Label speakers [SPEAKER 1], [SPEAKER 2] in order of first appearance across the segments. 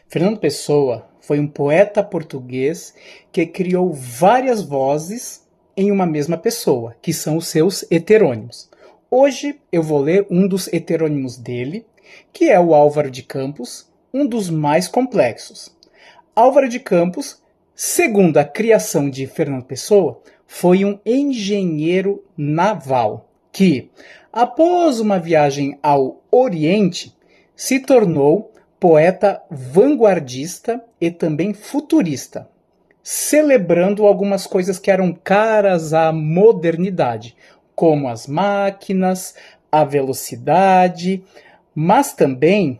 [SPEAKER 1] Fernando Pessoa foi um poeta português que criou várias vozes em uma mesma pessoa, que são os seus heterônimos. Hoje eu vou ler um dos heterônimos dele, que é o Álvaro de Campos, um dos mais complexos. Álvaro de Campos, segundo a criação de Fernando Pessoa, foi um engenheiro naval que, após uma viagem ao Oriente, se tornou poeta vanguardista e também futurista, celebrando algumas coisas que eram caras à modernidade, como as máquinas, a velocidade, mas também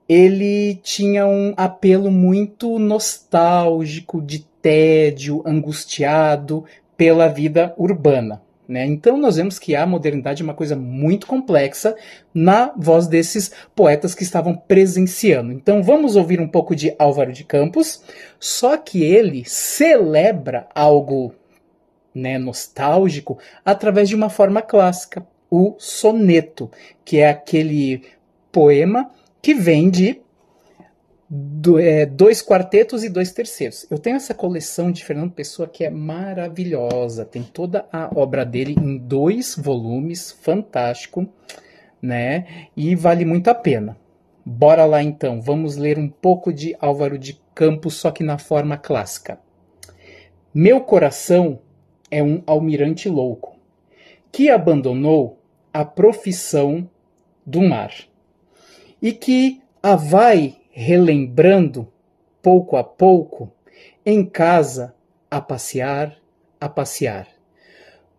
[SPEAKER 1] ele tinha um apelo muito nostálgico, de tédio, angustiado pela vida urbana. Né? Então nós vemos que a modernidade é uma coisa muito complexa na voz desses poetas que estavam presenciando. Então vamos ouvir um pouco de Álvaro de Campos, só que ele celebra algo, né, nostálgico através de uma forma clássica, o soneto, que é aquele poema que vem de dois quartetos e dois terceiros. Eu tenho essa coleção de Fernando Pessoa que é maravilhosa. Tem toda a obra dele em 2 volumes, fantástico, né? E vale muito a pena. Bora lá então, vamos ler um pouco de Álvaro de Campos, só que na forma clássica. Meu coração é um almirante louco, que abandonou a profissão do mar, e que a vai relembrando pouco a pouco, em casa, a passear, a passear.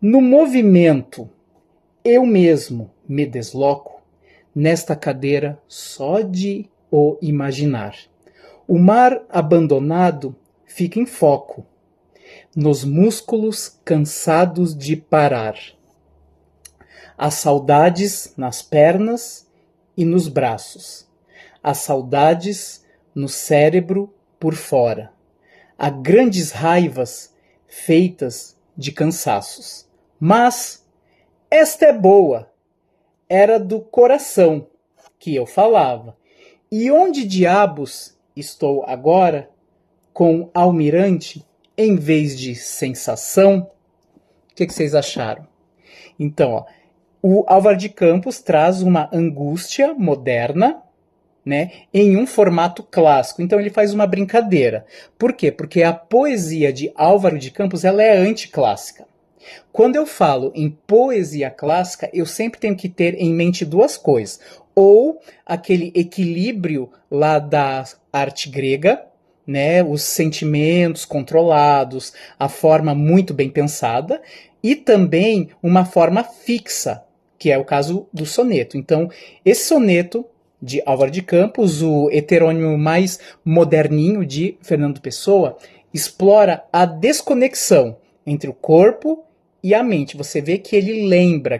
[SPEAKER 1] No movimento, eu mesmo me desloco nesta cadeira só de o imaginar. O mar abandonado fica em foco, nos músculos cansados de parar. As saudades nas pernas e nos braços. As saudades no cérebro por fora. Há grandes raivas feitas de cansaços. Mas esta é boa. Era do coração que eu falava. E onde diabos estou agora com almirante em vez de sensação? O que vocês acharam? Então, ó, o Álvaro de Campos traz uma angústia moderna, né, em um formato clássico. Então ele faz uma brincadeira. Por quê? Porque a poesia de Álvaro de Campos ela é anticlássica. Quando eu falo em poesia clássica, eu sempre tenho que ter em mente 2 coisas. Ou aquele equilíbrio lá da arte grega, né, os sentimentos controlados, a forma muito bem pensada, e também uma forma fixa, que é o caso do soneto. Então, esse soneto de Álvaro de Campos, o heterônimo mais moderninho de Fernando Pessoa, explora a desconexão entre o corpo e a mente. Você vê que ele lembra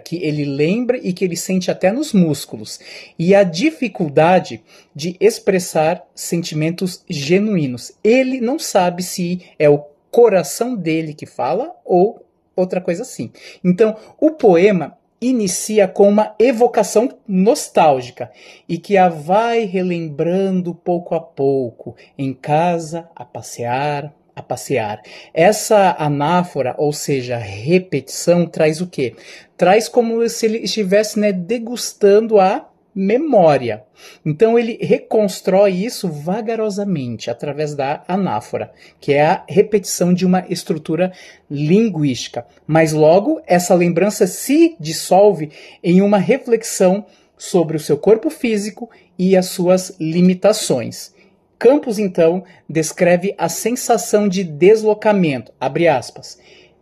[SPEAKER 1] e que ele sente até nos músculos. E a dificuldade de expressar sentimentos genuínos. Ele não sabe se é o coração dele que fala ou outra coisa assim. Então, o poema inicia com uma evocação nostálgica e que a vai relembrando pouco a pouco, em casa, a passear, a passear. Essa anáfora, ou seja, repetição, traz o quê? Traz como se ele estivesse, né, degustando a memória. Então ele reconstrói isso vagarosamente através da anáfora, que é a repetição de uma estrutura linguística. Mas logo essa lembrança se dissolve em uma reflexão sobre o seu corpo físico e as suas limitações. Campos, então, descreve a sensação de deslocamento, abre aspas,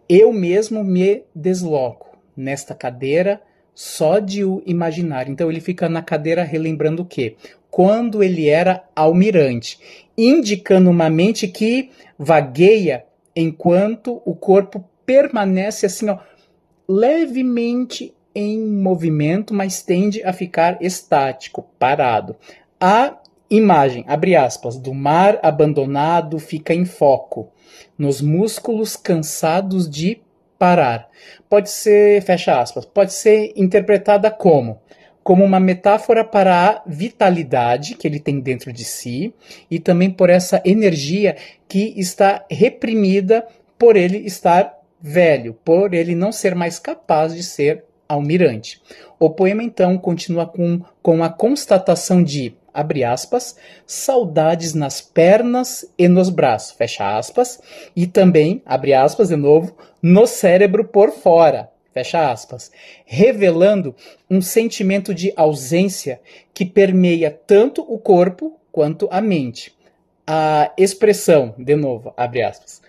[SPEAKER 1] eu mesmo me desloco nesta cadeira só de o imaginar. Então ele fica na cadeira relembrando o quê? Quando ele era almirante, indicando uma mente que vagueia enquanto o corpo permanece assim, ó, levemente em movimento, mas tende a ficar estático, parado. A imagem, abre aspas, do mar abandonado fica em foco, nos músculos cansados de parar. Pode ser, fecha aspas, pode ser interpretada como como uma metáfora para a vitalidade que ele tem dentro de si e também por essa energia que está reprimida por ele estar velho, por ele não ser mais capaz de ser almirante. O poema, então, continua com a constatação de, abre aspas, saudades nas pernas e nos braços, fecha aspas, e também, abre aspas de novo, no cérebro por fora, fecha aspas, revelando um sentimento de ausência que permeia tanto o corpo quanto a mente. A expressão, de novo, abre aspas,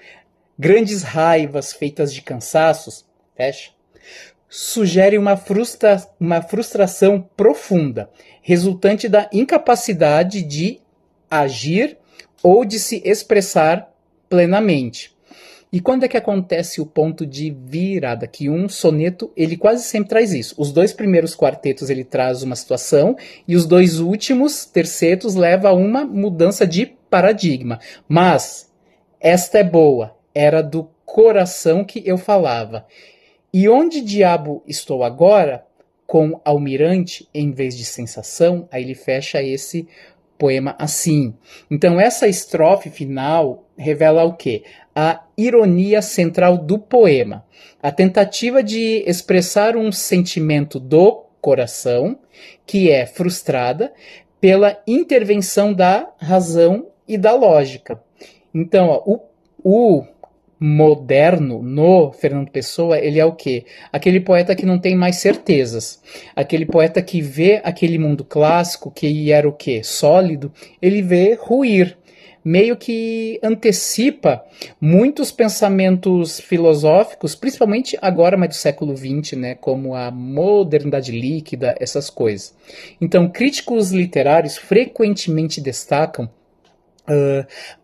[SPEAKER 1] grandes raivas feitas de cansaços, fecha, sugere uma frustração profunda, resultante da incapacidade de agir ou de se expressar plenamente. E quando é que acontece o ponto de virada? Que um soneto, ele quase sempre traz isso. Os 2 primeiros quartetos ele traz uma situação e os 2 últimos tercetos levam a uma mudança de paradigma. Mas esta é boa, era do coração que eu falava. E onde diabo estou agora? Com almirante em vez de sensação, aí ele fecha esse poema assim. Então essa estrofe final revela o quê? A ironia central do poema. A tentativa de expressar um sentimento do coração que é frustrada pela intervenção da razão e da lógica. Então, ó, o moderno no Fernando Pessoa, ele é o quê? Aquele poeta que não tem mais certezas. Aquele poeta que vê aquele mundo clássico, que era o quê? Sólido, ele vê ruir. Meio que antecipa muitos pensamentos filosóficos, principalmente agora, mais do século XX, né, como a modernidade líquida, essas coisas. Então, críticos literários frequentemente destacam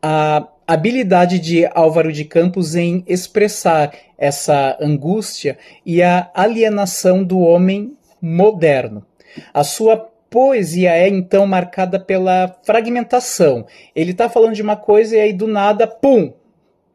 [SPEAKER 1] a habilidade de Álvaro de Campos em expressar essa angústia e a alienação do homem moderno. A sua poesia é, então, marcada pela fragmentação. Ele está falando de uma coisa e aí, do nada, pum,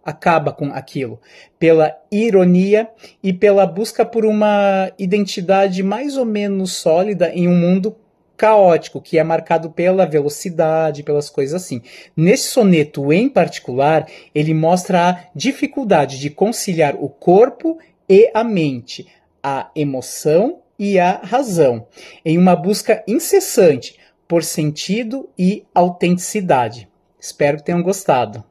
[SPEAKER 1] acaba com aquilo. Pela ironia e pela busca por uma identidade mais ou menos sólida em um mundo caótico, que é marcado pela velocidade, pelas coisas assim. Nesse soneto em particular, ele mostra a dificuldade de conciliar o corpo e a mente, a emoção e a razão, em uma busca incessante por sentido e autenticidade. Espero que tenham gostado.